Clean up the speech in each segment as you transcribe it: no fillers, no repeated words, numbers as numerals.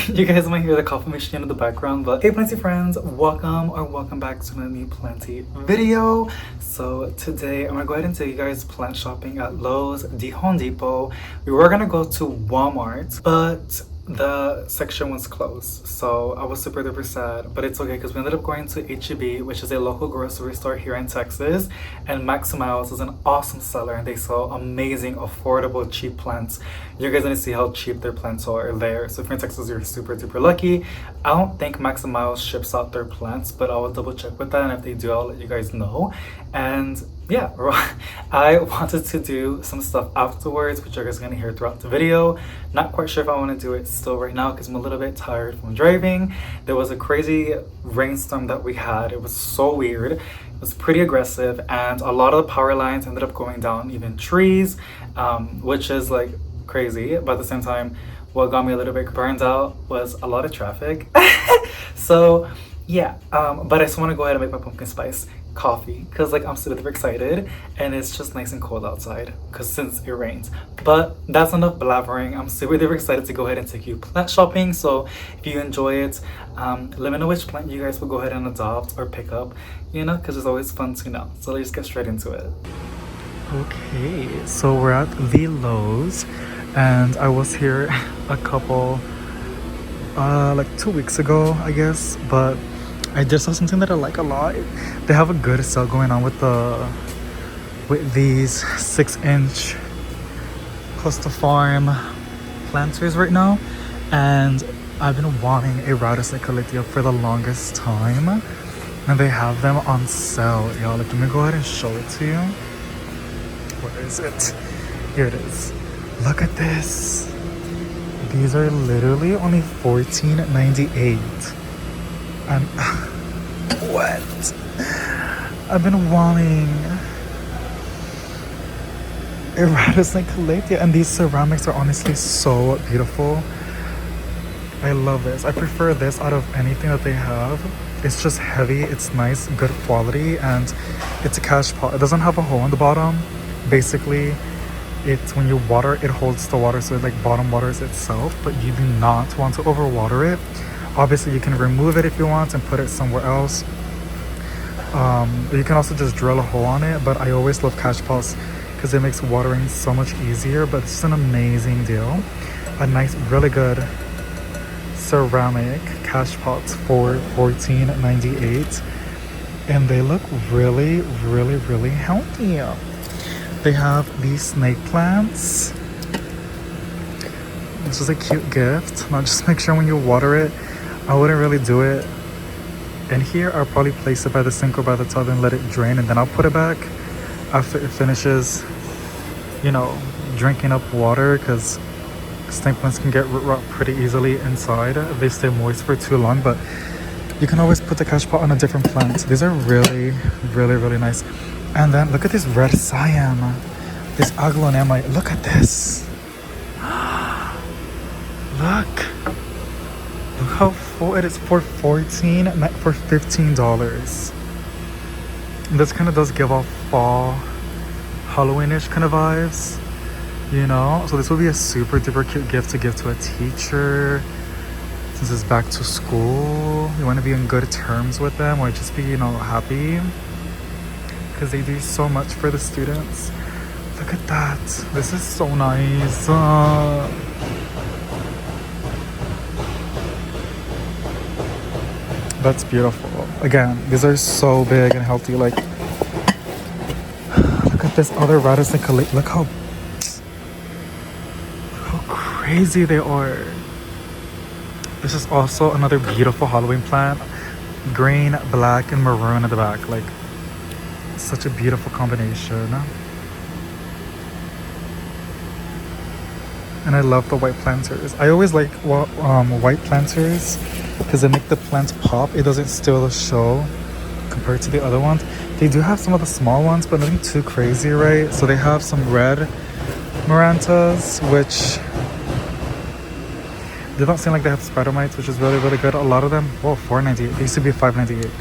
You guys might hear the coffee machine in the background, but hey Plenty friends, welcome back to my new Plenty video. So today I'm gonna go ahead and take you guys plant shopping at Lowe's, the Home Depot. We were gonna go to Walmart, but the section was closed, so I was super duper sad, but it's okay because we ended up going to HEB, which is a local grocery store here in Texas, and Maximiles is an awesome seller and they sell amazing, affordable, cheap plants. You guys are gonna see how cheap their plants are there. So if you're in Texas, you're super duper lucky. I don't think Maximiles ships out their plants, but I will double check with that, and if they do, I'll let you guys know. And yeah, I wanted to do some stuff afterwards, which you're guys gonna hear throughout the video. Not quite sure if I want to do it still right now because I'm a little bit tired from driving. There was a crazy rainstorm that we had. It was so weird. It was pretty aggressive, and a lot of the power lines ended up going down, even trees, which is like crazy. But at the same time, what got me a little bit burned out was a lot of traffic. So yeah, but I just want to go ahead and make my pumpkin spice coffee because like I'm super excited, and it's just nice and cold outside because since it rains. But that's enough blabbering. I'm super excited to go ahead and take you plant shopping. So if you enjoy it, let me know which plant you guys will go ahead and adopt or pick up, you know, because it's always fun to know. So let's get straight into it. Okay, so we're at the Lowe's, and I was here a couple like 2 weeks ago, I guess, but I just saw something that I like a lot. They have a good sale going on with these 6-inch close to farm planters right now, and I've been wanting a rattlesnake calathea for the longest time, and they have them on sale, y'all. Like, let me go ahead and show it to you. Where is it? Here it is. Look at this. These are literally only $14.98. And what? I've been wanting a rattlesnake calathea, and these ceramics are honestly so beautiful. I love this. I prefer this out of anything that they have. It's just heavy, it's nice, good quality, and it's a cash pot. It doesn't have a hole in the bottom. Basically, it's when you water, it holds the water, so it like bottom waters itself, but you do not want to overwater it. Obviously, you can remove it if you want and put it somewhere else. You can also just drill a hole on it, but I always love cash pots because it makes watering so much easier. But it's an amazing deal. A nice, really good ceramic cash pots for $14.98, and they look really healthy. They have these snake plants. This is a cute gift. Now just make sure when you water it, I wouldn't really do it in here. I'll probably place it by the sink or by the tub and let it drain, and then I'll put it back after it finishes, you know, drinking up water, because snake plants can get root rot pretty easily inside if they stay moist for too long. But you can always put the cash pot on a different plant. These are really nice. And then look at this red siam, this aglaonema. Look at this. Look how full it is for $15. This kind of does give off fall, Halloweenish kind of vibes, you know. So this would be a super duper cute gift to give to a teacher since it's back to school. You want to be on good terms with them, or just be, you know, happy because they do so much for the students. Look at that. This is so nice. That's beautiful. Again, these are so big and healthy. Like, look at this other rattlesnake calathea. Look how crazy they are. This is also another beautiful Halloween plant. Green, black, and maroon at the back. Like, such a beautiful combination. And I love the white planters. I always like white planters because they make the plant pop. It doesn't steal the show compared to the other ones. They do have some of the small ones, but nothing too crazy, right? So they have some red marantas, which they don't seem like they have spider mites, which is really good. A lot of them, whoa, $4.98. They used to be $5.98.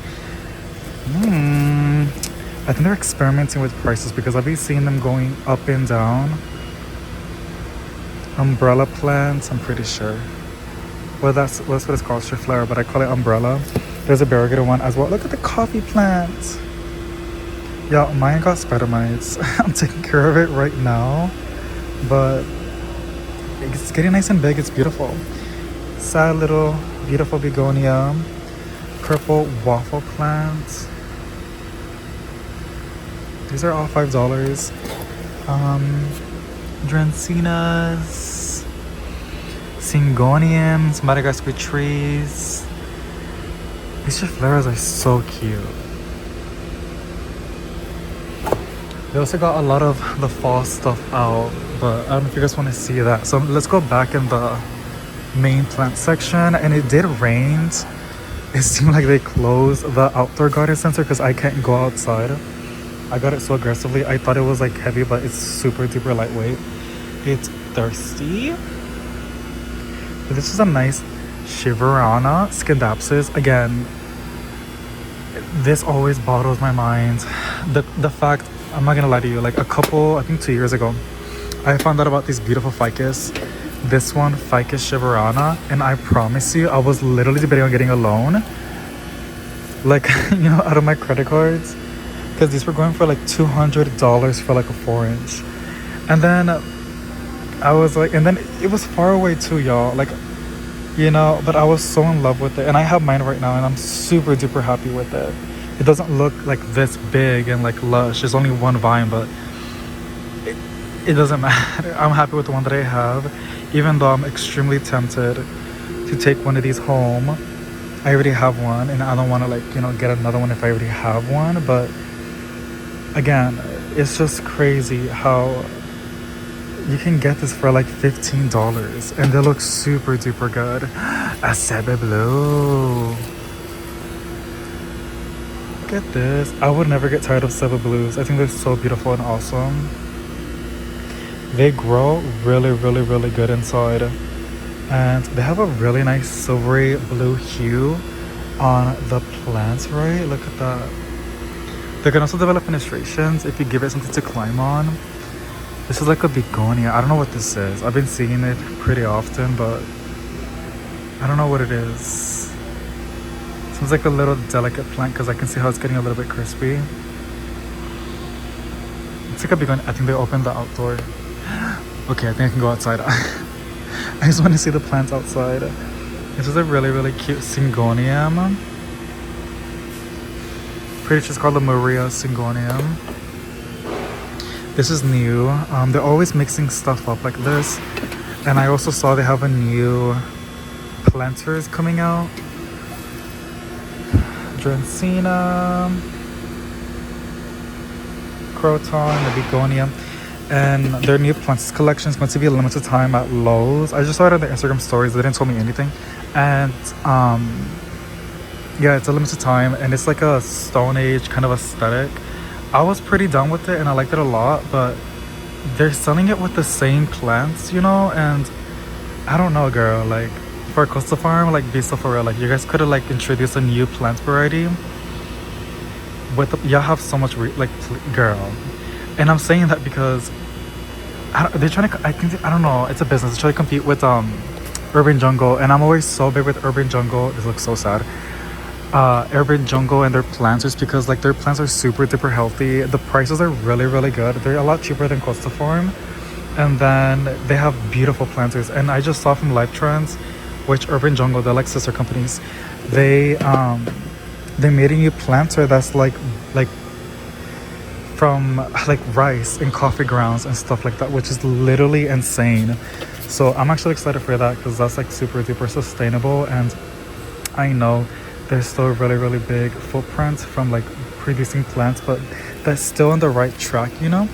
I think they're experimenting with prices because I've been seeing them going up and down. Umbrella plants, I'm pretty sure. Well, that's what it's called, Chiflera, but I call it umbrella. There's a variegated one as well. Look at the coffee plant. Yeah, mine got spider mites. I'm taking care of it right now, but it's getting nice and big. It's beautiful. Sad little beautiful begonia. Purple waffle plant. These are all $5. Dracaenas, Syngoniums, Madagascar trees. These Chifleras are so cute. They also got a lot of the fall stuff out, but I don't know if you guys want to see that. So let's go back in the main plant section, and it did rain. It seemed like they closed the outdoor garden center because I can't go outside. I got it so aggressively. I thought it was like heavy, but it's super duper lightweight. It's thirsty. But this is a nice Shiverana Scindapsus. Again, this always boggles my mind. The fact, I'm not gonna lie to you, like I think 2 years ago, I found out about these beautiful ficus. This one, Ficus Shiverana, and I promise you, I was literally debating on getting a loan, like, you know, out of my credit cards, because these were going for like $200 for like a 4-inch. And then I was like, and then it was far away too, y'all, like, you know, but I was so in love with it, and I have mine right now, and I'm super duper happy with it. It doesn't look like this big and like lush. There's only one vine, but it doesn't matter. I'm happy with the one that I have, even though I'm extremely tempted to take one of these home. I already have one, and I don't want to, like, you know, get another one if I already have one. But again, it's just crazy how you can get this for like $15, and they look super duper good. A HEB blue. Look at this. I would never get tired of HEB blues. I think they're so beautiful and awesome. They grow really, really, really good inside, and they have a really nice silvery blue hue on the plants, right? Look at that. They can also develop fenestrations if you give it something to climb on. This is like a begonia. I don't know what this is. I've been seeing it pretty often, but I don't know what it is. Seems like a little delicate plant because I can see how it's getting a little bit crispy. It's like a begonia. I think they opened the outdoor. Okay, I think I can go outside. I just want to see the plants outside. This is a really, really cute Syngonium. Pretty sure it's called the Maria Syngonium. This is new. They're always mixing stuff up like this. And I also saw they have a new planters coming out. Dracaena, Croton, the Begonia. And their new plants collection is going to be a limited time at Lowe's. I just saw it on their Instagram stories. They didn't tell me anything. And yeah, it's a limited time, and it's like a Stone Age kind of aesthetic. I was pretty down with it, and I liked it a lot, but they're selling it with the same plants, you know, and I don't know, girl, like, for a coastal farm, like, be so for real, like, you guys could have, like, introduced a new plant variety with y'all have so much girl. And I'm saying that because they're trying to, I don't know, it's a business. They're trying to compete with Urban Jungle, and I'm always so big with Urban Jungle. This looks so sad. Urban Jungle and their plants, just because like their plants are super duper healthy. The prices are really, really good. They're a lot cheaper than Costa Farm, and then they have beautiful planters. And I just saw from Life Trends, which Urban Jungle, they're like sister companies, they made a new planter that's like from like rice and coffee grounds and stuff like that, which is literally insane. So I'm actually excited for that because that's like super duper sustainable, and I know there's still a really, really big footprint from like producing plants, but that's still on the right track, you know.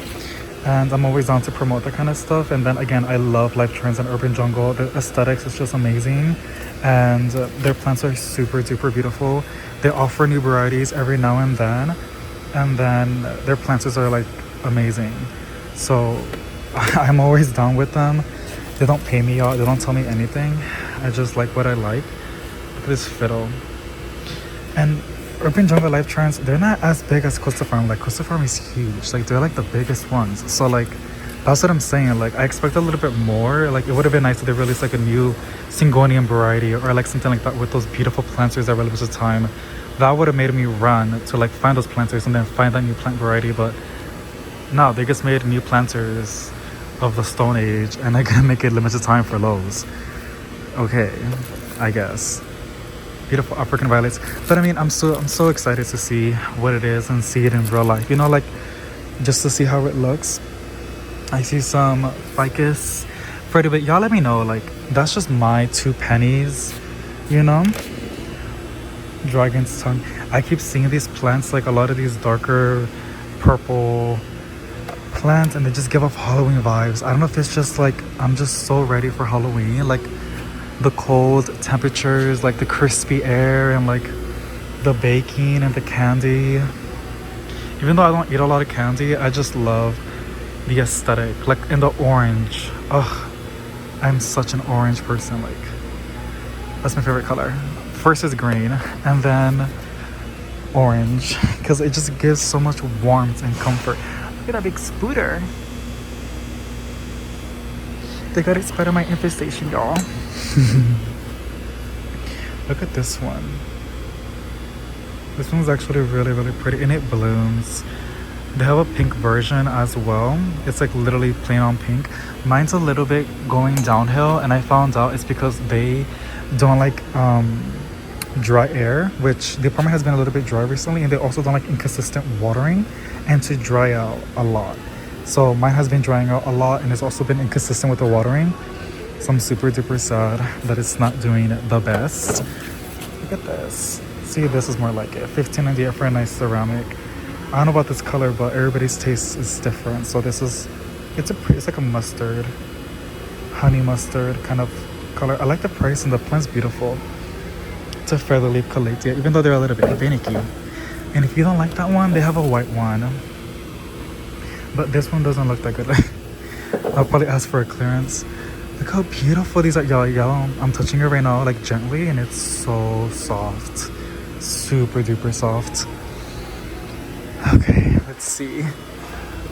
And I'm always down to promote that kind of stuff. And then again, I love Life Trends and Urban Jungle. The aesthetics is just amazing, and their plants are super duper beautiful. They offer new varieties every now and then their planters are like amazing. So I'm always down with them. They don't pay me out, they don't tell me anything. I just like what I like. Look at this fiddle. And Urban Jungle, Life Trends, they're not as big as Costa Farm. Like Costa Farm is huge. Like they're like the biggest ones. So like That's what I'm saying. Like, I expect a little bit more. Like, it would have been nice if they released like a new Syngonium variety or like something like that with those beautiful planters that released at the time. That would have made me run to like find those planters and then find that new plant variety. But no, they just made new planters of the Stone Age and they're gonna make it limited time for Lowe's. Okay, I guess. Beautiful African violets. But I mean, I'm so excited to see what it is and see it in real life. You know, like just to see how it looks. I see some ficus pretty bit. Y'all let me know, like that's just my 2 pennies, you know. Dragon's tongue. I keep seeing these plants, like a lot of these darker purple plants, and they just give off Halloween vibes. I don't know if it's just like I'm just so ready for Halloween, like the cold temperatures, like the crispy air, and like the baking and the candy. Even though I don't eat a lot of candy, I just love the aesthetic, like in the orange. Ugh, I'm such an orange person. Like that's my favorite color. First is green and then orange, because it just gives so much warmth and comfort. Look at that big spooter. They got it spider mite infestation, y'all. Look at this one. This one's actually really pretty and it blooms. They have a pink version as well. It's like literally plain on pink. Mine's a little bit going downhill, and I found out it's because they don't like dry air, which the apartment has been a little bit dry recently, and they also don't like inconsistent watering and to dry out a lot. So mine has been drying out a lot and it's also been inconsistent with the watering. So I'm super duper sad that it's not doing the best. Look at this. See, this is more like it. $15.98 for a nice ceramic. I don't know about this color, but everybody's taste is different. So this is, it's like a mustard, honey mustard kind of color. I like the price and the plant's beautiful. It's a feather leaf calathea, even though they're a little bit finicky. And if you don't like that one, they have a white one. But this one doesn't look that good. I'll probably ask for a clearance. Look how beautiful these are, y'all. I'm touching it right now, like gently, and it's so soft. Super duper soft. Okay, let's see.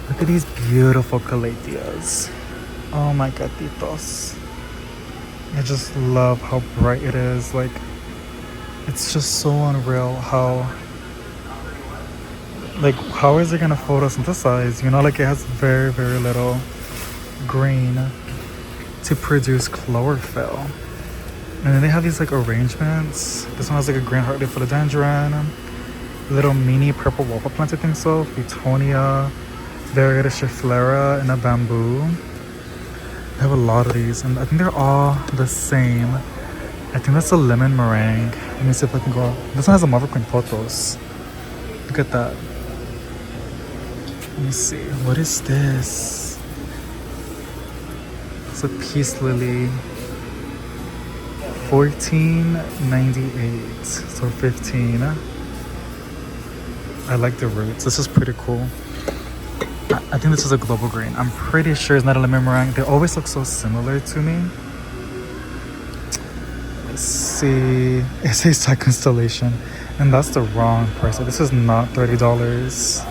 Look at these beautiful calatheas. Oh my gatitos. I just love how bright it is. Like, it's just so unreal how is it gonna photosynthesize? You know, like it has very little green to produce chlorophyll. And then they have these like arrangements. This one has like a green heartleaf philodendron, little mini purple waffle plant, I think so, Betonia, variegata schefflera, and a bamboo. I have a lot of these, and I think they're all the same. I think that's a lemon meringue. Let me see if I can go. This one has a mother queen pothos. Look at that. Let me see. What is this? It's a peace lily. $14.98. So 15. I like the roots. This is pretty cool. I think this is a global green. I'm pretty sure it's not a lemon meringue. They always look so similar to me. Let's see. It says Tech Constellation, and that's the wrong price. This is not $30.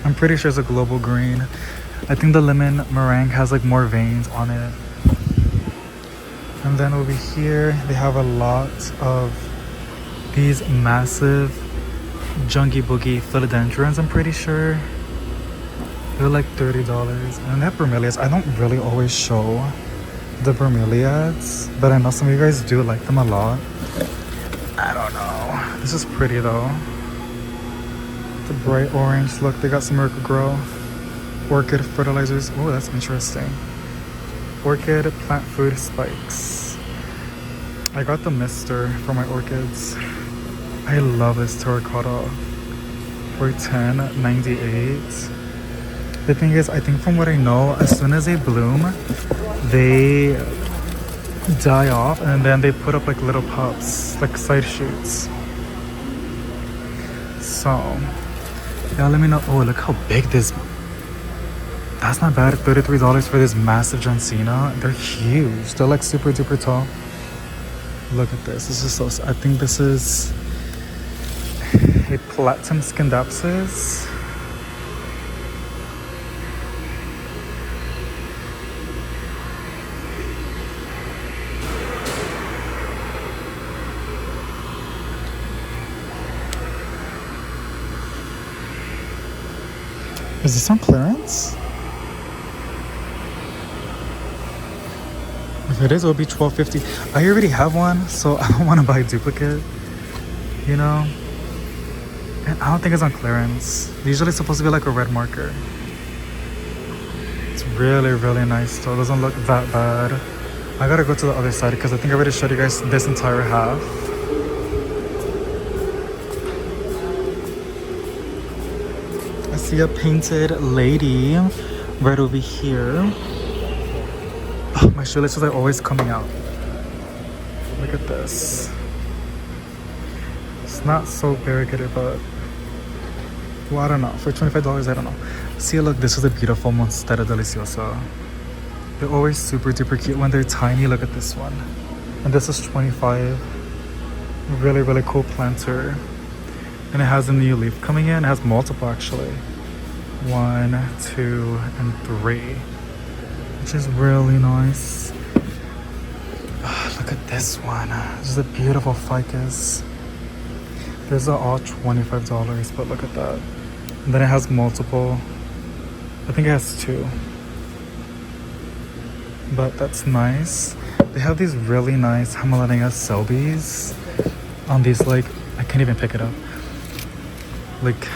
I'm pretty sure it's a global green. I think the lemon meringue has like more veins on it. And then over here, they have a lot of these massive Jungie Boogie philodendrons, I'm pretty sure. They're like $30. And they have bromeliads. I don't really always show the bromeliads, but I know some of you guys do like them a lot. I don't know. This is pretty though. The bright orange. Look, they got some Miracle-Gro orchid fertilizers. Oh, that's interesting. Orchid plant food spikes. I got the mister for my orchids. I love this terracotta for $10.98. The thing is, I think from what I know, as soon as they bloom, they die off and then they put up like little pups, like side shoots. So, yeah, let me know. Oh, look how big this. That's not bad. $33 for this massive Gensina. They're huge. They're like super duper tall. Look at this. This is so. I think this is a platinum scindapsus. Is this on clearance? If it is, it'll be $12.50. I already have one, so I don't want to buy a duplicate, you know? And I don't think it's on clearance. Usually it's supposed to be like a red marker. It's really, really nice though. It doesn't look that bad. I gotta go to the other side because I think I already showed you guys this entire half. I see a painted lady right over here. Oh, my shoelaces are always coming out. Look at this. It's not so variegated, but well, I don't know. For $25, I don't know. See, look, this is a beautiful Monstera Deliciosa. They're always super duper cute when they're tiny. Look at this one. And this is $25. Really, really cool planter. And it has a new leaf coming in. It has multiple actually. 1, 2, and 3. Which is really nice. Oh, look at this one. This is a beautiful ficus. These are all $25, but look at that. And then it has multiple. I think it has 2. But that's nice. They have these really nice Hamiltonia Selbies on these, like, I can't even pick it up. Like,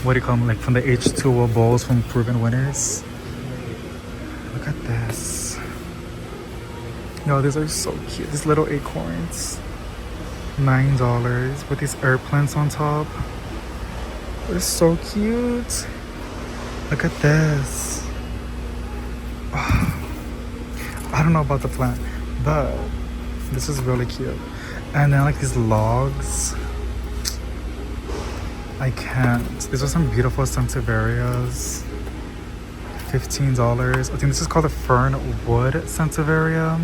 what do you call them? Like from the H2O bowls from Proven Winners. Look at this. Yo, these are so cute. These little acorns. $9 with these herb plants on top. They're so cute. Look at this. I don't know about the plant, but this is really cute. And then like these logs. I can't. These are some beautiful Santiverias. $15. I think this is called a fern wood Santiveria.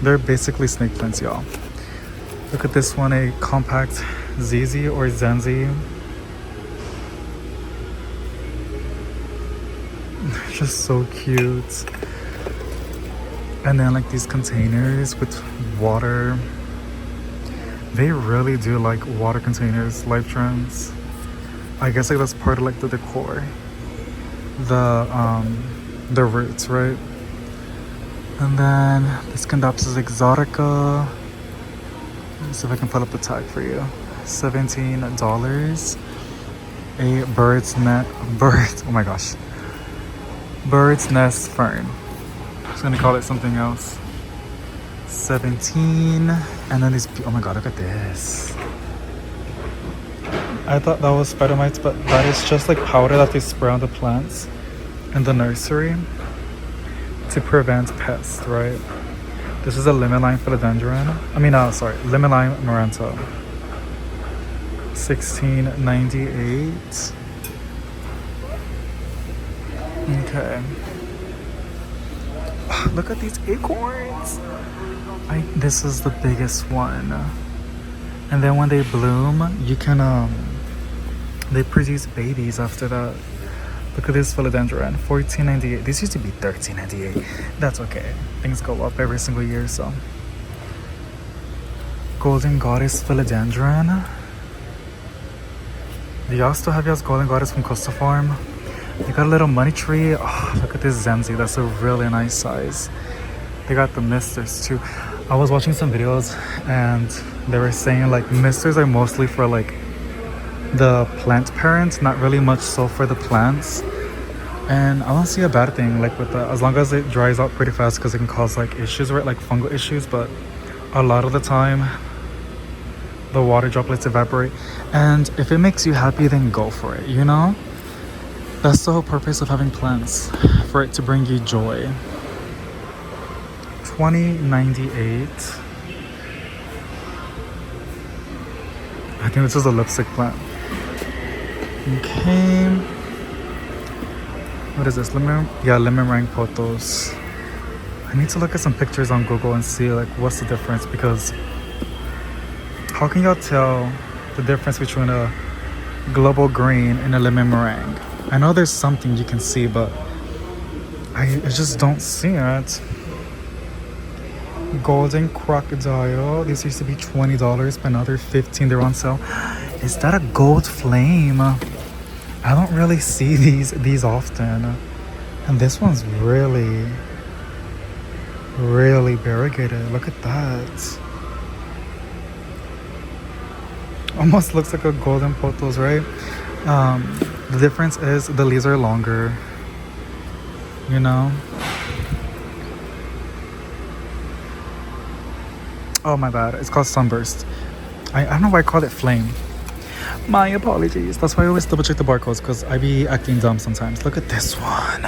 They're basically snake plants, y'all. Look at this one, a compact ZZ or Zenzi. Just so cute. And then like these containers with water. They really do like water containers, Life Trends. I guess like that's part of like the decor. The roots, right? And then this Scandapsus exotica. Let's see if I can put up the tag for you. $17. A bird's nest fern. I'm just gonna call it something else. 17. And then these, oh my god, look at this. I thought that was spider mites, but that is just like powder that they spray on the plants in the nursery to prevent pests, right? This is a lemon lime philodendron. Lemon lime maranta. $16.98. Okay. Look at these acorns. This is the biggest one. And then when they bloom, you can they produce babies after that. Look at this philodendron, $14.98. This used to be $13.98. That's okay. Things go up every single year, so. Golden Goddess philodendron. Do y'all still have y'all's Golden Goddess from Costa Farm? They got a little money tree. Oh, look at this Zenzi. That's a really nice size. They got the misters too. I was watching some videos and they were saying like misters are mostly for like the plant parents, not really much so for the plants. And I don't see a bad thing like with that, as long as it dries out pretty fast, because it can cause like issues, right? Like fungal issues, but a lot of the time the water droplets evaporate. And if it makes you happy, then go for it, you know? That's the whole purpose of having plants, for it to bring you joy. $20.98. I think this is a lipstick plant. Okay. What is this? Lemon meringue potos. I need to look at some pictures on Google and see like what's the difference, because how can y'all tell the difference between a global green and a lemon meringue? I know there's something you can see, but I just don't see it. Golden crocodile. These used to be $20, but now they're $15. They're on sale. Is that a gold flame? I don't really see these often. And this one's really, really variegated. Look at that. Almost looks like a golden potos, right? The difference is the leaves are longer, you know? Oh my bad, it's called sunburst. I don't know why I call it flame. My apologies. That's why I always double check the barcodes, because I be acting dumb sometimes. Look at this one.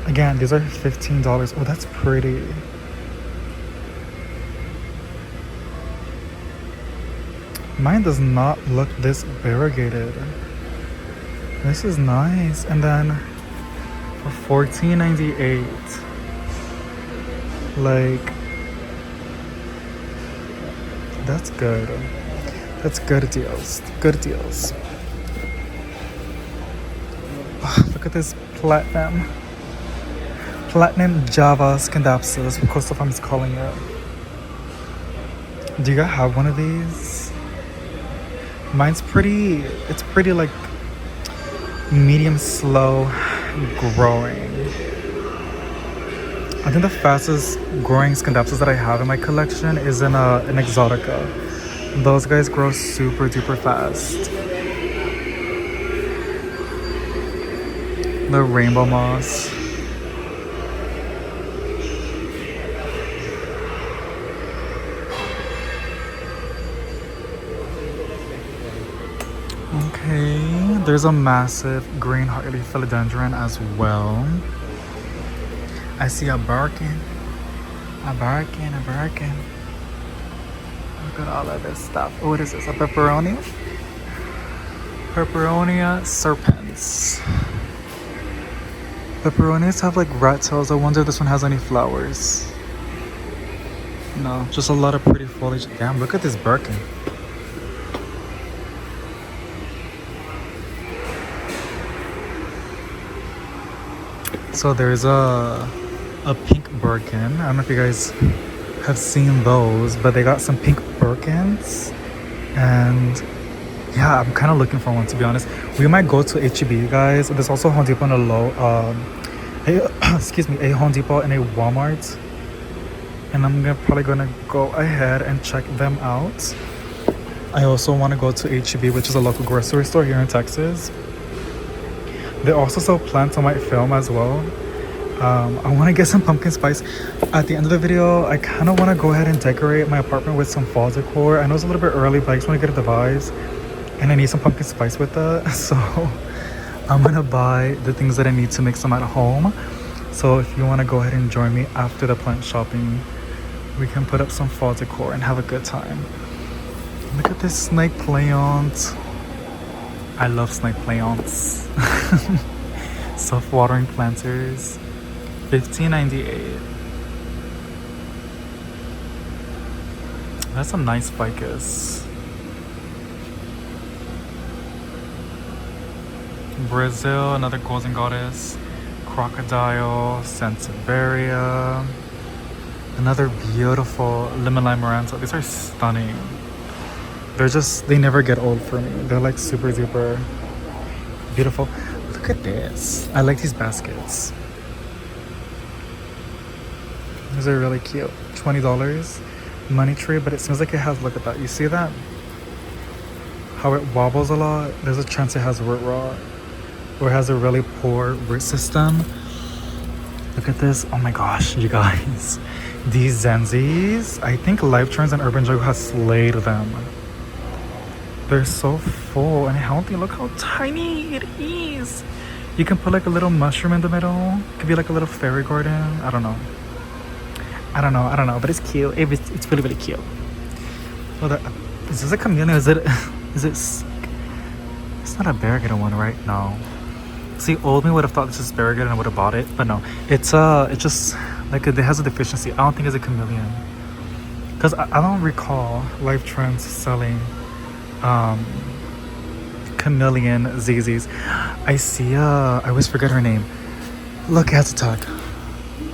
Again, these are $15. Oh, that's pretty. Mine does not look this variegated. This is nice. And then for $14.98, like, that's good. That's good deals. Good deals. Oh, look at this platinum Java Scandapsus, what Coastal Farm is calling it. Do you guys have one of these? Mine's pretty, it's pretty like medium slow growing. I think the fastest growing Scandapsus that I have in my collection is in an Exotica. Those guys grow super duper fast. The rainbow moss. Okay, there's a massive green heartleaf philodendron as well. I see a Birkin. Look at all of this stuff. Oh, what is this? A pepperoni? Pepperonia serpens. Pepperonias have like rat tails. I wonder if this one has any flowers. No, just a lot of pretty foliage. Damn, look at this Birkin. So there's a pink Birkin. I don't know if you guys have seen those, but they got some pink Birkins, and yeah, I'm kind of looking for one, to be honest. We might go to HEB, guys. There's also Home Depot and a Home Depot and a Walmart, and I'm probably gonna go ahead and check them out. I also want to go to HEB, which is a local grocery store here in Texas. They also sell plants on my film as well. I want to get some pumpkin spice. At the end of the video, I kind of want to go ahead and decorate my apartment with some fall decor. I know it's a little bit early, but I just want to get the vibes. And I need some pumpkin spice with that. So I'm going to buy the things that I need to make some at home. So if you want to go ahead and join me after the plant shopping, we can put up some fall decor and have a good time. Look at this snake plant. I love snake plants. Self-watering planters. $15.98. That's a nice ficus. Brazil, another golden goddess. Crocodile, Sansevieria. Another beautiful lemon lime Maranta. These are stunning. They never get old for me. They're like super duper beautiful. Look at this. I like these baskets. These are really cute. $20 money tree, but it seems like it has, look at that. You see that? How it wobbles a lot? There's a chance it has root rot, or it has a really poor root system. Look at this. Oh my gosh, you guys. These Zenzies, I think Life Trends and Urban Jungle has slayed them. They're so full and healthy. Look how tiny it is. You can put like a little mushroom in the middle. It could be like a little fairy garden. I don't know, but it's cute. It's really, really cute. Well, is this a chameleon? Is it? It's not a variegated one, right? No. See, old me would have thought this is variegated and would have bought it, but no. It's just like it has a deficiency. I don't think it's a chameleon, because I don't recall Life Trends selling chameleon ZZs. I see I always forget her name. Look, it has a tag.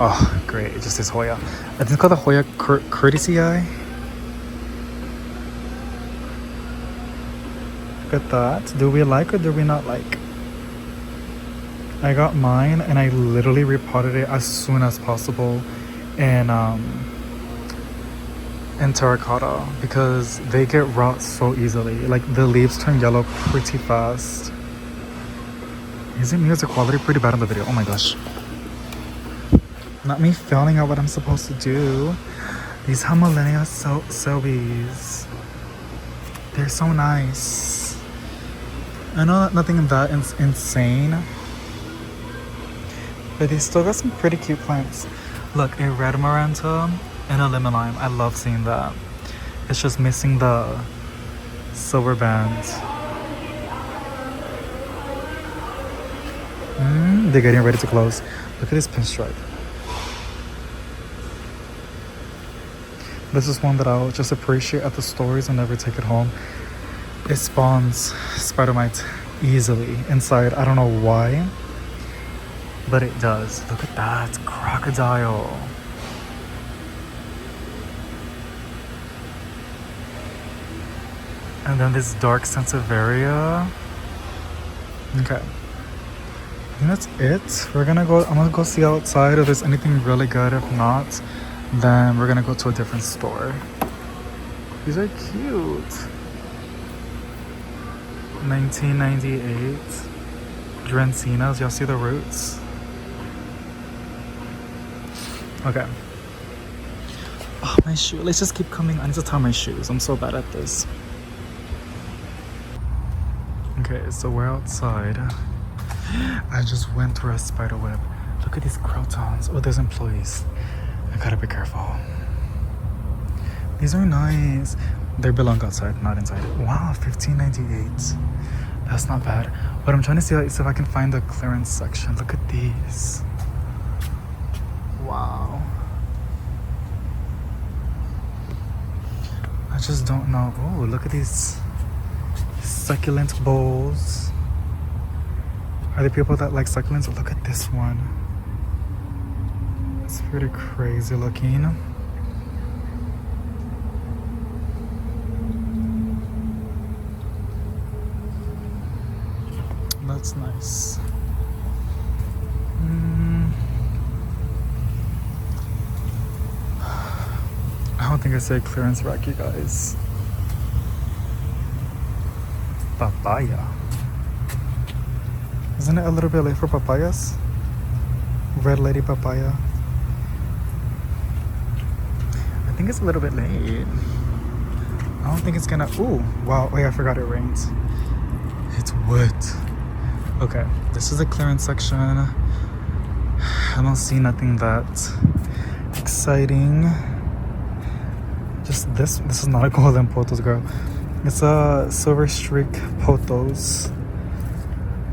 Oh great, it just says Hoya. I think it's called the Hoya Courtesy Eye. Look at that. Do we like or do we not like? I got mine and I literally repotted it as soon as possible in terracotta because they get rot so easily. Like the leaves turn yellow pretty fast. Isn't music quality pretty bad in the video? Oh my gosh. Not me failing out what I'm supposed to do. These Hamalinea Selbies. They're so nice. I know that nothing that insane, but they still got some pretty cute plants. Look, a red maranta and a lemon lime. I love seeing that. It's just missing the silver band. They're getting ready to close. Look at this pinstripe. This is one that I'll just appreciate at the stores and never take it home. It spawns spider mites easily inside. I don't know why, but it does. Look at that crocodile. And then this dark Sansevieria. Okay. And that's it. I'm gonna go see outside if there's anything really good. If not, then we're gonna go to a different store. These are cute. 1998 Dracaenas. Y'all see the roots? Okay. Oh, my shoe. Let's just keep coming. I need to tie my shoes. I'm so bad at this. Okay, so we're outside. I just went through a spider web. Look at these crotons. Oh, there's employees. I gotta be careful. These are nice. They belong outside, not inside. Wow, $15.98. That's not bad. What I'm trying to see is if I can find the clearance section. Look at these. Wow. I just don't know. Oh, look at these succulent bowls. Are there people that like succulents? Look at this one. It's pretty crazy looking. That's nice. I don't think I said clearance rack, you guys. Papaya. Isn't it a little bit late for papayas? Red lady papaya. I think it's a little bit late. I don't think it's gonna. Ooh, wow. Wait, I forgot it rains. It's wet. Okay, this is the clearance section. I don't see nothing that exciting. Just this is not a golden potos, girl. It's a silver streak potos.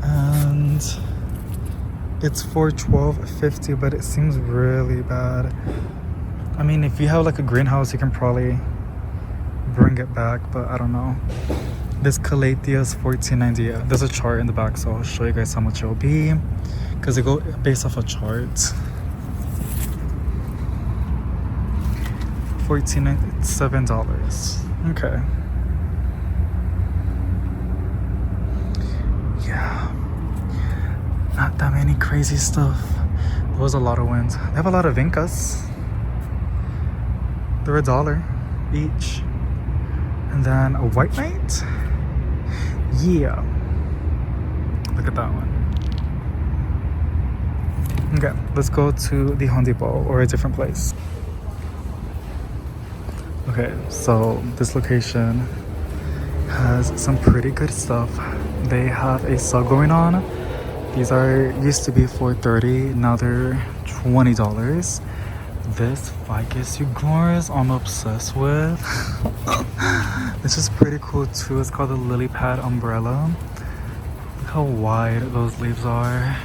And it's for $12.50, but it seems really bad. I mean, if you have like a greenhouse, you can probably bring it back, but I don't know. This Calathea is $14.98. There's a chart in the back, so I'll show you guys how much it'll be, because they go based off a chart. $7. Okay. Yeah. Not that many crazy stuff. There was a lot of wins. They have a lot of Incas. They're $1 each. And then a white knight. Yeah. Look at that one. Okay, let's go to the Home Depot or a different place. Okay, so this location has some pretty good stuff. They have a sale going on. These used to be $4.30, now they're $20. This Ficus Euglores I'm obsessed with. This is pretty cool too. It's called the Lily Pad Umbrella. Look how wide those leaves are.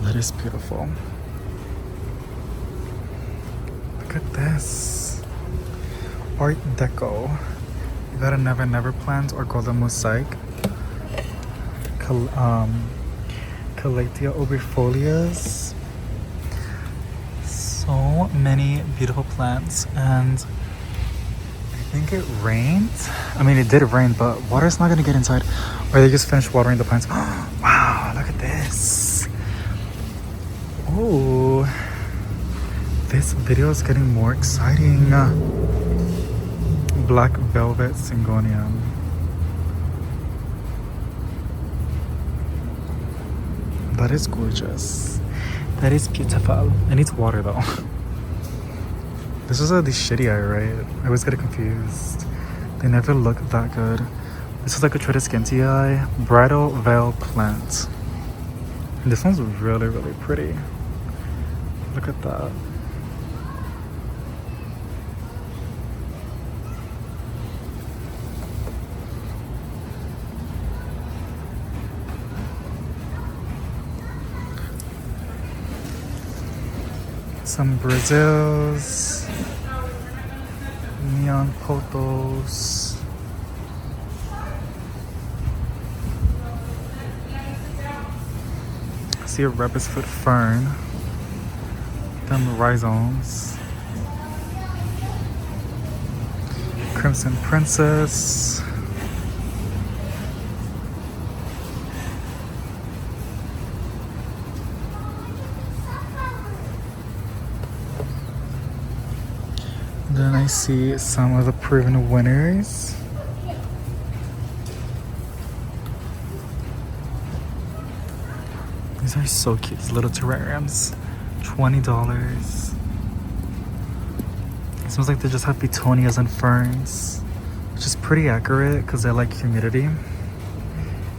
That is beautiful. Look at this. Art Deco. You got a Never Never plant or golden mosaic. Calathea obrifolias. So many beautiful plants, and I think it rained. I mean, it did rain, but water's not gonna get inside. Or they just finished watering the plants. Wow, look at this. Oh, this video is getting more exciting. Black velvet syngonium. That is gorgeous. That is beautiful. It needs water though. This is the shitty eye, right? I always get it confused. They never look that good. This is like a Tradescantia eye. Bridal veil plant. And this one's really, really pretty. Look at that. Some Brazils, neon potos. I see a rabbit's foot fern. Them rhizomes. Crimson princess. Then I see some of the proven winners. These are so cute, these little terrariums. $20. It smells like they just have petunias and ferns, which is pretty accurate because they like humidity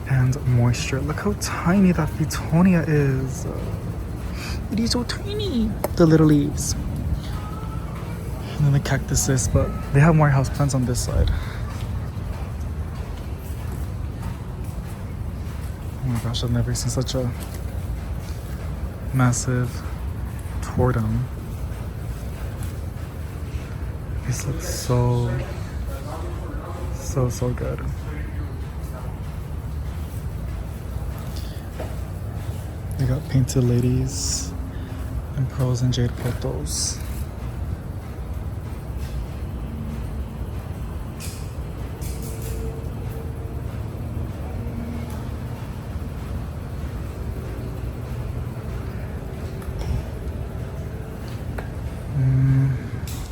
and moisture. Look how tiny that petunia is. It is so tiny. The little leaves. And then the cactuses, but they have more houseplants on this side. Oh my gosh, I've never seen such a massive tortum. This looks so good. They got painted ladies and pearls and jade potos.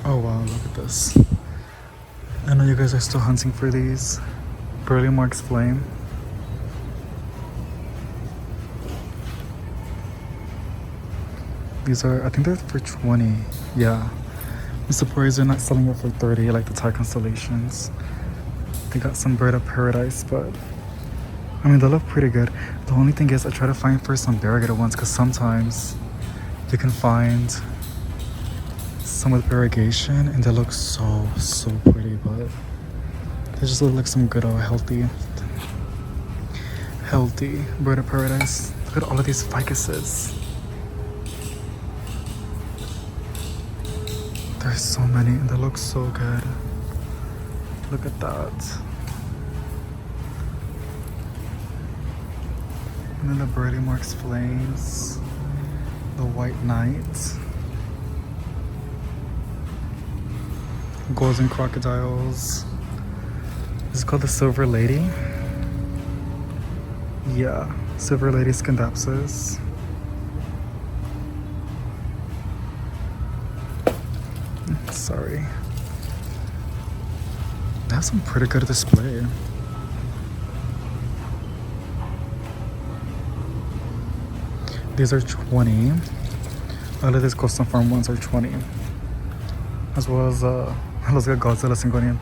Oh wow, look at this. I know you guys are still hunting for these. Burley Marks Flame. These are, I think they're for 20. Yeah. I'm surprised they're not selling it for 30 like the Thai constellations. They got some bird of paradise, but I mean, they look pretty good. The only thing is I try to find for some variegated ones because sometimes you can find some with variegation and they look so pretty, but they just look like some good old healthy bird of paradise. Look at all of these ficuses. There's so many and they look so good. Look at that. And then the Burley Marks Flames, the White Knight, Golden Crocodiles. This is called the Silver Lady. Yeah, Silver Lady Scandapsus. Sorry. They have some pretty good display. These are 20. All of these custom farm ones are 20. As well as let's get Godzilla Syngonium.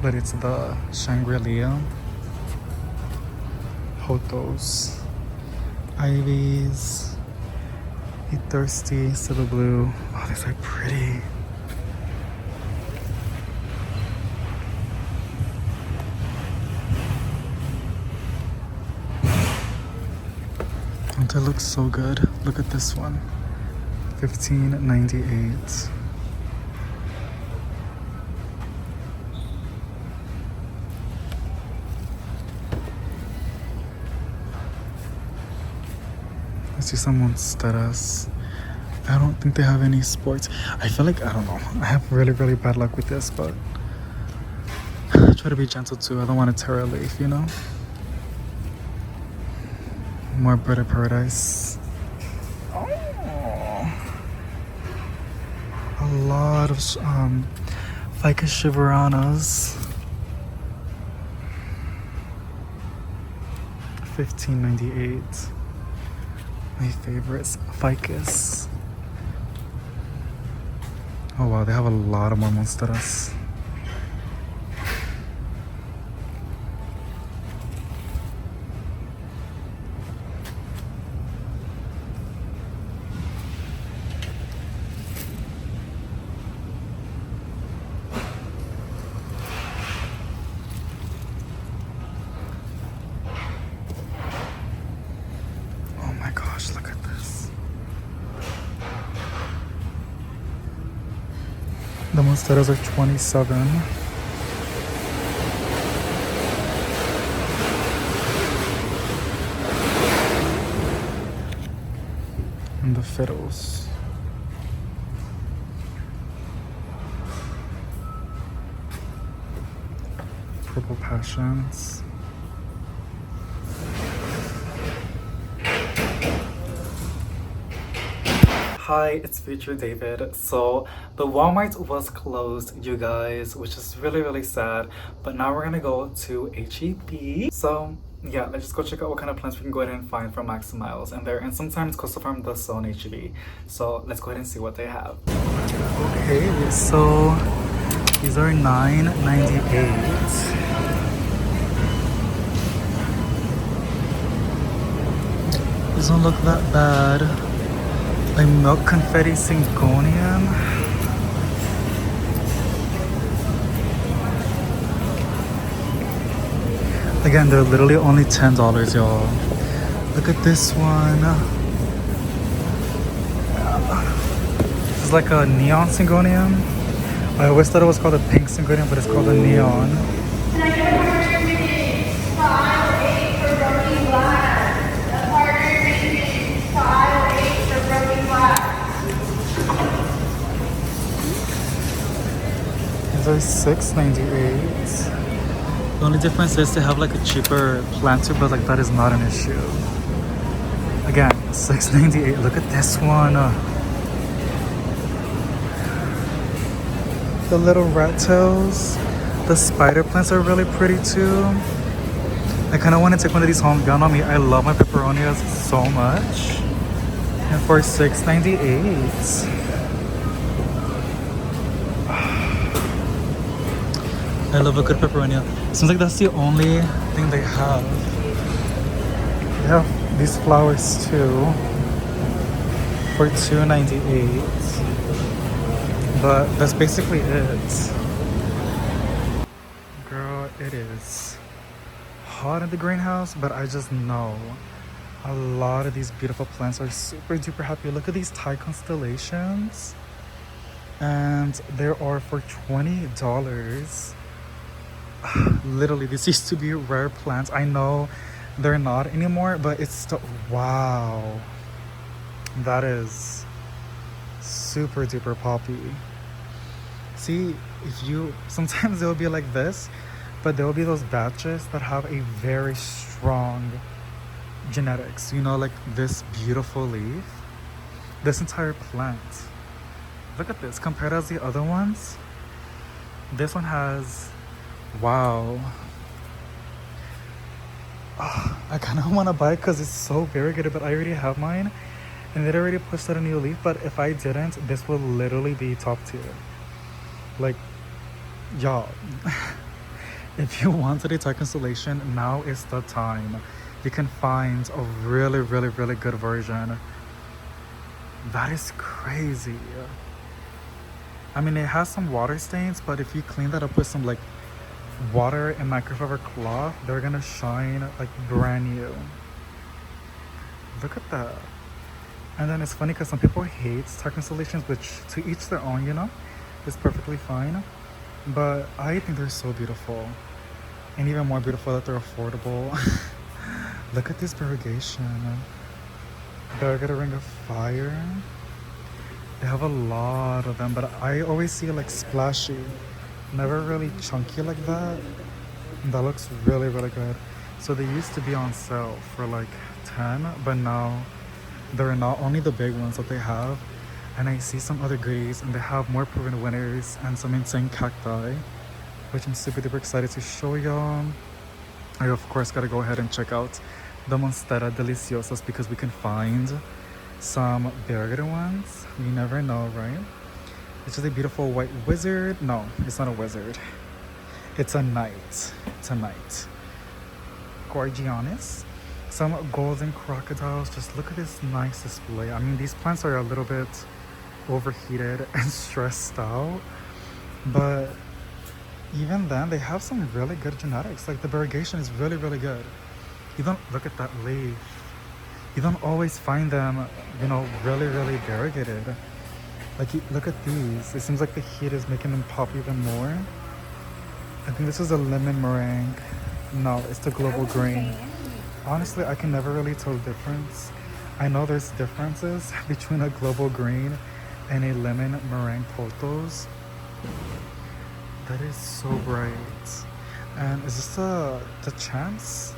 But it's the Shangri-La, Hotos, Ivies, Eat Thirsty, Silver Blue. Oh, these are pretty. They look so good. Look at this one. $15.98. see some monsteras. I don't think they have any sports. I feel like, I don't know, I have really, really bad luck with this, but I try to be gentle too. I don't want to tear a leaf, you know? More bird of paradise. Oh, a lot of ficus chiveranas. $15.98. My favorites, ficus. Oh wow, they have a lot of more monsteras. Oh my gosh, look at this. The monsteras are 27. And the fiddles. Purple passions. Hi, it's Future David. So the Walmart was closed, you guys, which is really, really sad. But now we're gonna go to HEB. So yeah, let's just go check out what kind of plants we can go ahead and find from Max and Miles. And there, and sometimes Coastal Farm does sell on HEB. So let's go ahead and see what they have. Okay, so these are $9.98. These don't look that bad. A milk confetti syngonium. Again, they're literally only $10, y'all. Look at this one. This is like a neon syngonium. I always thought it was called a pink syngonium, but it's called a neon. These are $6.98. The only difference is they have like a cheaper planter, but like that is not an issue. Again, $6.98. Look at this one. The little rat tails. The spider plants are really pretty too. I kind of want to take one of these home. Y'all know me, I love my peperonias so much. And for $6.98. I love a good pepperonia. Seems like that's the only thing they have. They have these flowers too for $2.98. But that's basically it. Girl, it is hot in the greenhouse, but I just know a lot of these beautiful plants are super duper happy. Look at these Thai constellations. And they are for $20. Literally, this used to be rare plants. I know they're not anymore, but it's still, wow, that is super duper poppy. See, if you, sometimes they'll be like this, but there'll be those batches that have a very strong genetics, you know, like this beautiful leaf, this entire plant. Look at this, compared to the other ones, this one has, wow. Oh, I kind of want to buy it because it's so variegated, but I already have mine and it already pushed out a new leaf. But if I didn't, this would literally be top tier. Like, y'all, if you wanted a Thai constellation, now is the time. You can find a really, really, really good version. That is crazy. I mean, it has some water stains, but if you clean that up with some like water and microfiber cloth, they're gonna shine like brand new. Look at that. And then it's funny because some people hate Thai constellations, which to each their own, you know, it's perfectly fine. But I think they're so beautiful, and even more beautiful that they're affordable. Look at this variegation. Burger Ring of Fire. They have a lot of them, but I always see it like splashy, never really chunky like that. And that looks really, really good. So they used to be on sale for like 10, but now they're not only the big ones that they have. And I see some other goodies, and they have more proven winners and some insane cacti, which I'm super duper excited to show y'all. I of course gotta go ahead and check out the Monstera Deliciosas because we can find some bigger ones. You never know, right? It's just a beautiful white wizard. No, it's not a wizard. It's a knight. It's a knight. Gorgianis. Some golden crocodiles. Just look at this nice display. I mean, these plants are a little bit overheated and stressed out, but even then they have some really good genetics. Like the variegation is really, really good. You don't look at that leaf. You don't always find them, you know, really, really variegated. Like, look at these. It seems like the heat is making them pop even more. I think this is a lemon meringue. No, it's the global green. Honestly, I can never really tell the difference. I know there's differences between a global green and a lemon meringue potos. That is so bright. And is this the Champs?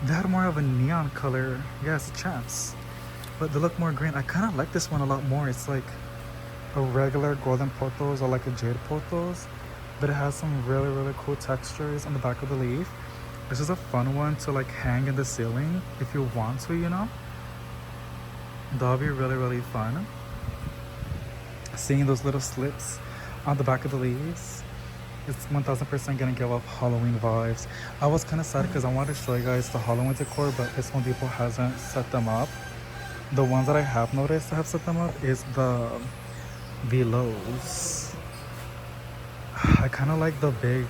They had more of a neon color. Yeah, it's the Champs. But they look more green. I kind of like this one a lot more. It's like a regular golden potos or like a jade potos, but it has some really, really cool textures on the back of the leaf. This is a fun one to like hang in the ceiling if you want to, you know. That'll be really, really fun. Seeing those little slits on the back of the leaves, it's 1000% gonna give off Halloween vibes. I was kind of sad because I wanted to show you guys the Halloween decor, but this Home Depot hasn't set them up. The ones that I have noticed to have set them up is the Lows. I kind of like the big,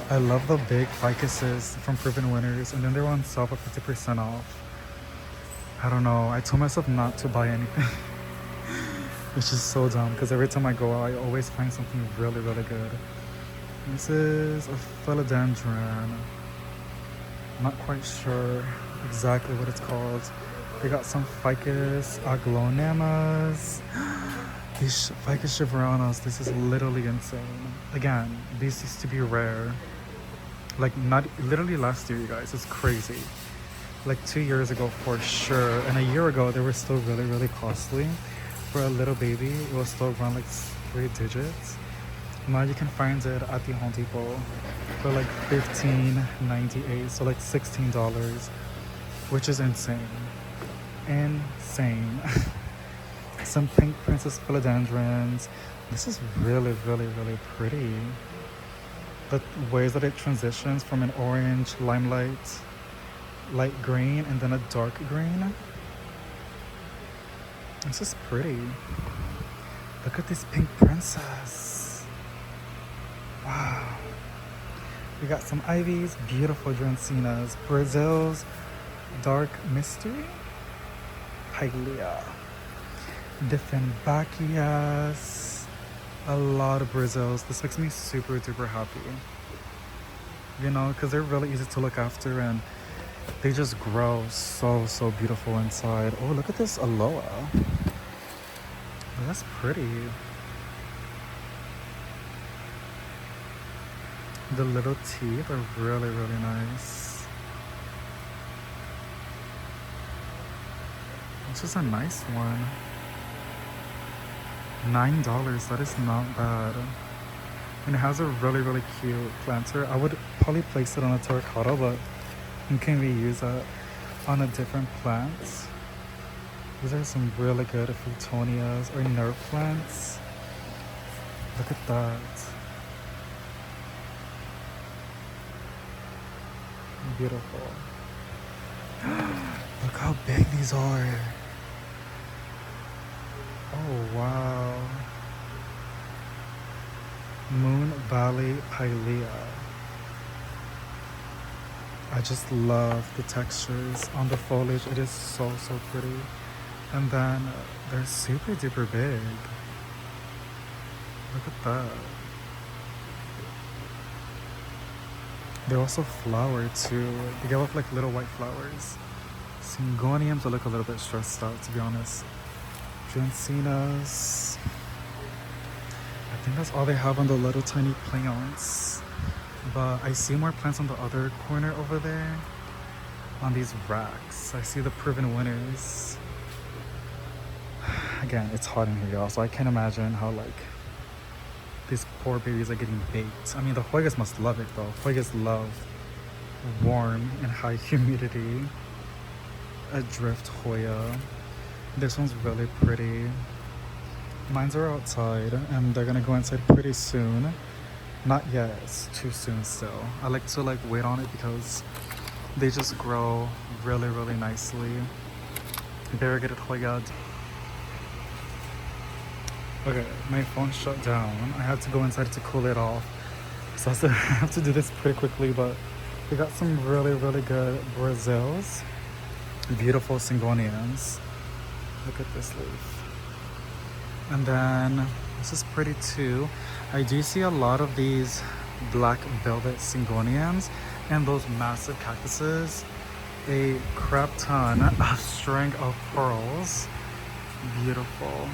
I love the big ficuses from Proven Winners, and then they're on sale for 50% off. I don't know, I told myself not to buy anything, which is so dumb because every time I go out, I always find something really, really good. This is a philodendron. I'm not quite sure exactly what it's called. They got some ficus aglaonemas. These ficus chevronas, this is literally insane. Again, these used to be rare. Like, not literally last year, you guys. It's crazy. Like 2 years ago for sure. And a year ago, they were still really, really costly. For a little baby, it was still around like 3 digits. Now you can find it at the Home Depot for like $15.98, so like $16, which is insane. Insane. Some pink princess philodendrons. This is really, really, really pretty. The ways that it transitions from an orange, limelight, light green, and then a dark green. This is pretty. Look at this pink princess. Wow. We got some ivies, beautiful dracaenas, Brazil's dark mystery, Hylia, Dieffenbachias, a lot of Brazils. This makes me super duper happy, you know, because they're really easy to look after and they just grow so beautiful inside. Oh, look at this aloe. That's pretty. The little teeth are really, really nice. This is a nice one. $9, that is not bad. And it has a really, really cute planter. I would probably place it on a terracotta, but you can reuse that on a different plants. These are some really good Futonias or nerve plants. Look at that. Beautiful. Look how big these are. Oh wow. Moon Valley Pilea. I just love the textures on the foliage. It is so pretty. And then they're super duper big. Look at that. They also flower too. They give up like little white flowers. Syngoniums, I look a little bit stressed out, to be honest. Dracaenas. I think that's all they have on the little tiny plants. But I see more plants on the other corner over there. On these racks. I see the proven winners. Again, it's hot in here, y'all, so I can't imagine how, like, these poor babies are getting baked. I mean, the Hoyas must love it, though. Hoyas love warm and high humidity. A drift Hoya. This one's really pretty. Mines are outside, and they're gonna go inside pretty soon. Not yet, it's too soon still. I like to, like, wait on it because they just grow really, really nicely. Variegated Hoya. Okay, my phone shut down. I had to go inside to cool it off. So I have to do this pretty quickly, but we got some really, really good Brazils. Beautiful Syngoniums. Look at this leaf. And then, this is pretty too. I do see a lot of these black velvet Syngoniums and those massive cactuses. A crap ton of string of pearls. Beautiful.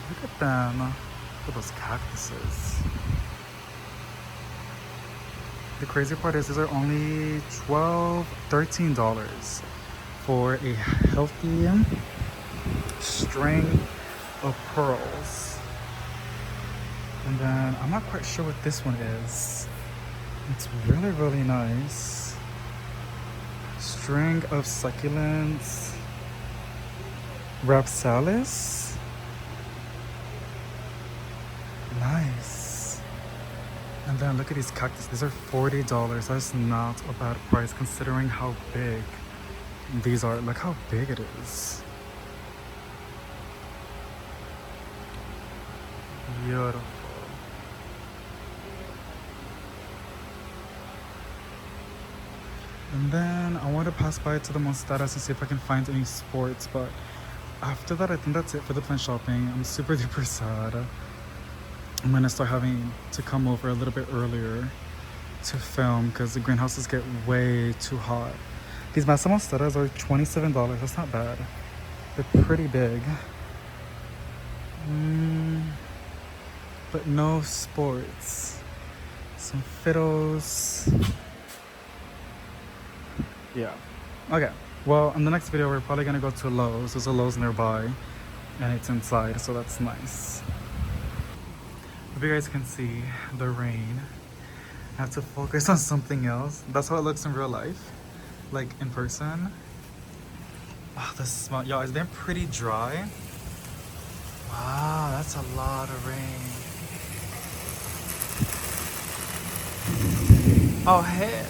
Look at them. Look at those cactuses. The crazy part is these are only $13 for a healthy string of pearls. And then I'm not quite sure what this one is. It's really, really nice. String of succulents. Rapsalis. Nice. And then look at these cactus. These are $40. That's not a bad price considering how big these are. Look how big it is. Beautiful. And then I want to pass by to the Monsteras and see if I can find any sports, but after that I think that's it for the plant shopping. I'm super duper sad. I'm gonna start having to come over a little bit earlier to film because the greenhouses get way too hot. These Masa Monsteras are $27. That's not bad. They're pretty big. But no sports. Some fiddles. Yeah. Okay. Well, in the next video, we're probably gonna go to Lowe's. There's a Lowe's nearby, and it's inside, so that's nice. If you guys can see the rain, I have to focus on something else. That's how it looks in real life, like in person. Oh, this smell, y'all, is they pretty dry? Wow, that's a lot of rain. Oh, hey.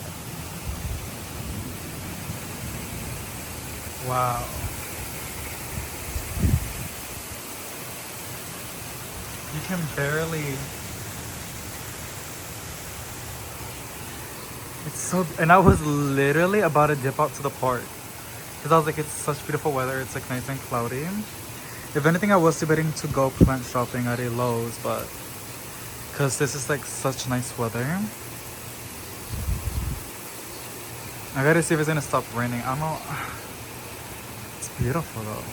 Wow. You can barely. It's so, and I was literally about to dip out to the park because I was like, it's such beautiful weather. It's like nice and cloudy. If anything, I was debating to go plant shopping at a Lowe's, but because this is like such nice weather. I gotta see if it's gonna stop raining. I don't know. It's beautiful though.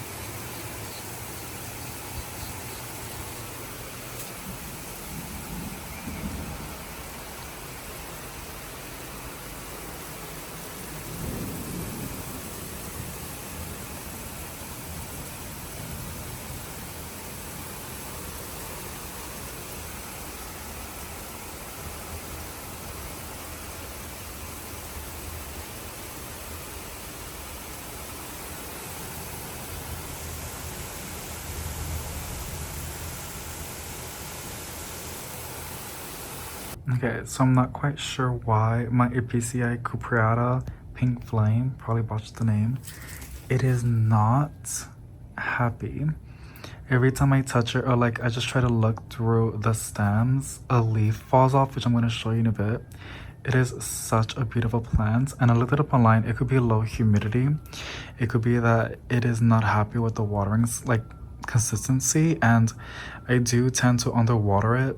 Okay, so I'm not quite sure why my APCI cupreata pink flame, probably botched the name, it is not happy. Every time I touch it, or like I just try to look through the stems, a leaf falls off, which I'm going to show you in a bit. It is such a beautiful plant, and I looked it up online. It could be low humidity. It could be that it is not happy with the watering like consistency, and I do tend to underwater it.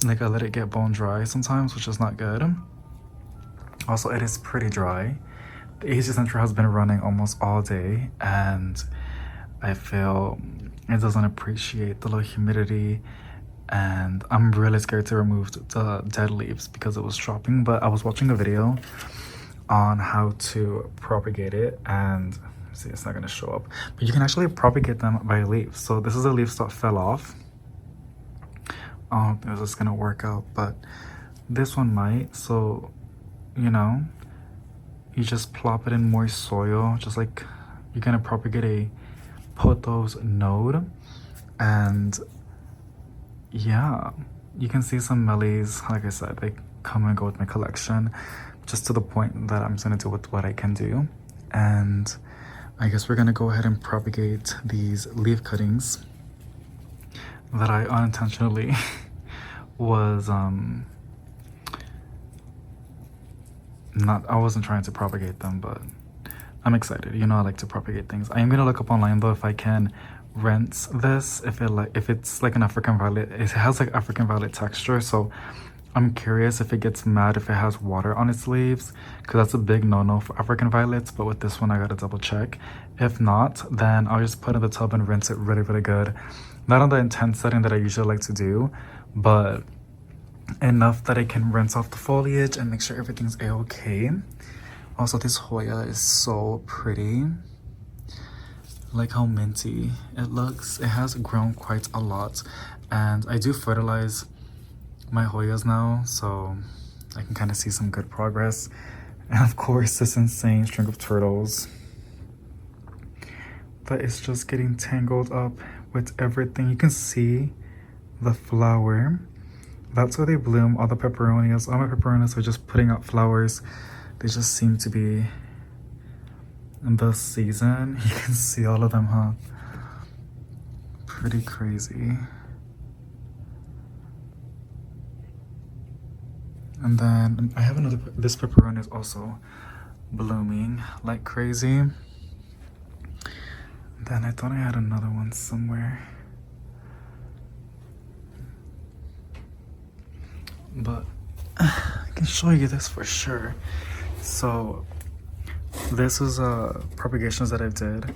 Like I let it get bone dry sometimes, which is not good. Also, it is pretty dry, The AC center has been running almost all day, and I feel it doesn't appreciate the low humidity, and I'm really scared to remove the dead leaves because it was dropping. But I was watching a video on how to propagate it, and see, it's not going to show up, but you can actually propagate them by leaves. So this is a leaf that fell off. I don't think this is going to work out, but this one might. So, you know, you just plop it in moist soil, just like you're going to propagate a pothos node. And yeah, you can see some melis. Like I said, they come and go with my collection, just to the point that I'm just going to do with what I can do. And I guess we're going to go ahead and propagate these leaf cuttings that I unintentionally was I wasn't trying to propagate them, but I'm excited. You know, I like to propagate things. I am gonna look up online though if I can rinse this, if it's like an African violet. It has like African violet texture, so I'm curious if it gets mad if it has water on its leaves, because that's a big no-no for African violets. But with this one, I gotta double check. If not, then I'll just put it in the tub and rinse it really, really good. Not on the intense setting that I usually like to do, but enough that I can rinse off the foliage and make sure everything's a-okay. Also, this Hoya is so pretty. Like how minty it looks. It has grown quite a lot, and I do fertilize my Hoyas now, so I can kind of see some good progress. And of course, this insane string of turtles that is just getting tangled up with everything. You can see the flower. That's where they bloom. All the peperonias, all my peperonias are just putting out flowers. They just seem to be in the season. You can see all of them, huh? Pretty crazy. And then I have another, this pepperoni is also blooming like crazy. And then I thought I had another one somewhere, but I can show you this for sure. So this is propagations that I did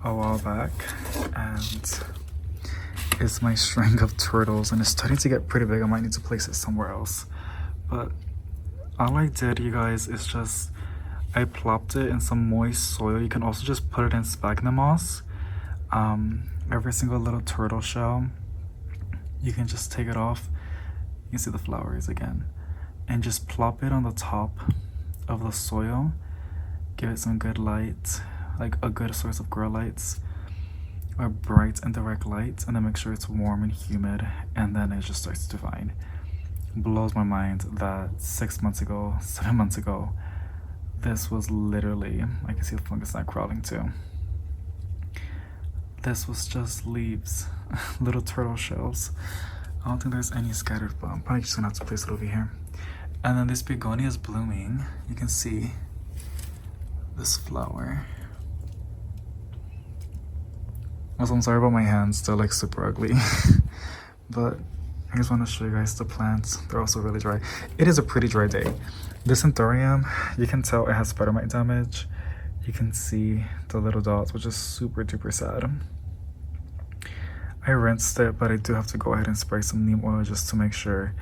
a while back, and it's my string of turtles, and it's starting to get pretty big. I might need to place it somewhere else. But all I did, you guys, is just I plopped it in some moist soil. You can also just put it in sphagnum moss. Every single little turtle shell, you can just take it off. You can see the flowers again, and just plop it on the top of the soil. Give it some good light, like a good source of grow lights, or bright and direct light, and then make sure it's warm and humid, and then it just starts to vine. Blows my mind that 6 months ago, 7 months ago, this was literally, I can see the fungus not crawling too. This was just leaves, little turtle shells. I don't think there's any scattered, but I'm probably just gonna have to place it over here. And then this begonia is blooming. You can see this flower. Also, I'm sorry about my hands, they're like super ugly. But I just want to show you guys the plants. They're also really dry. It is a pretty dry day. This anthurium, you can tell it has spider mite damage. You can see the little dots, which is super duper sad. I rinsed it, but I do have to go ahead and spray some neem oil just to make sure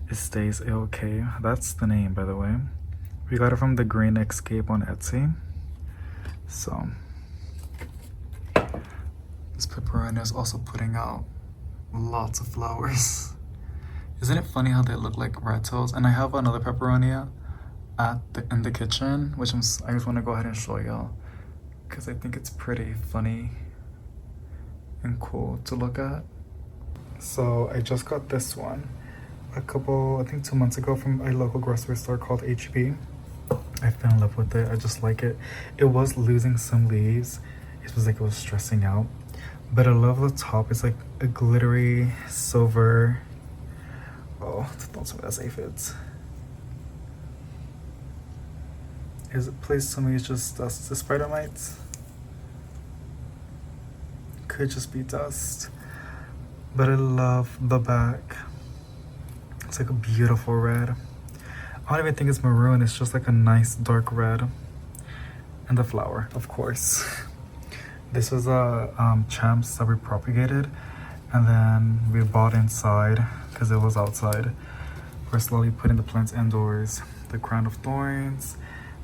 it stays okay. That's the name, by the way. We got it from the Green Escape on Etsy. So this peperoni is also putting out lots of flowers. Isn't it funny how they look like rat tails? And I have another peperonia in the kitchen, which I just want to go ahead and show y'all because I think it's pretty funny and cool to look at. So I just got this one I think 2 months ago from a local grocery store called HEB. I fell in love with it. I just like it. It was losing some leaves. It was like it was stressing out. But I love the top. It's like a glittery silver. Oh, don't tell me that's aphids. Is it placed to me? It's just dust. The spider mites could just be dust. But I love the back. It's like a beautiful red. I don't even think it's maroon. It's just like a nice dark red. And the flower, of course. This was a champs that we propagated, and then we bought inside because it was outside. We're slowly putting the plants indoors. The crown of thorns,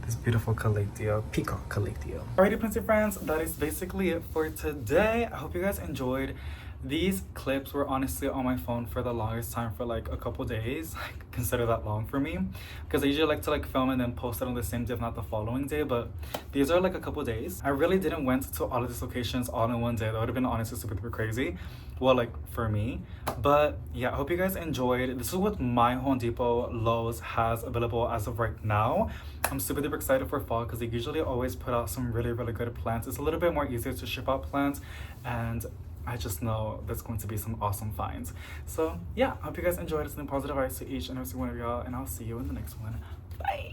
this beautiful calathea, peacock calathea. Alrighty, Plenty friends, that is basically it for today. I hope you guys enjoyed. These clips were honestly on my phone for the longest time, for like a couple days. Like, consider that long for me, because I usually like to like film and then post it on the same day, if not the following day. But these are like a couple days. I really didn't went to all of these locations all in one day. That would have been honestly super crazy. Well, like for me. But yeah, I hope you guys enjoyed. This is what my Home Depot Lowe's has available as of right now. I'm super duper excited for fall because they usually always put out some really good plants. It's a little bit more easier to ship out plants, and I just know there's going to be some awesome finds. So yeah, I hope you guys enjoyed. It's been positive vibes to each and every single one of y'all, and I'll see you in the next one. Bye.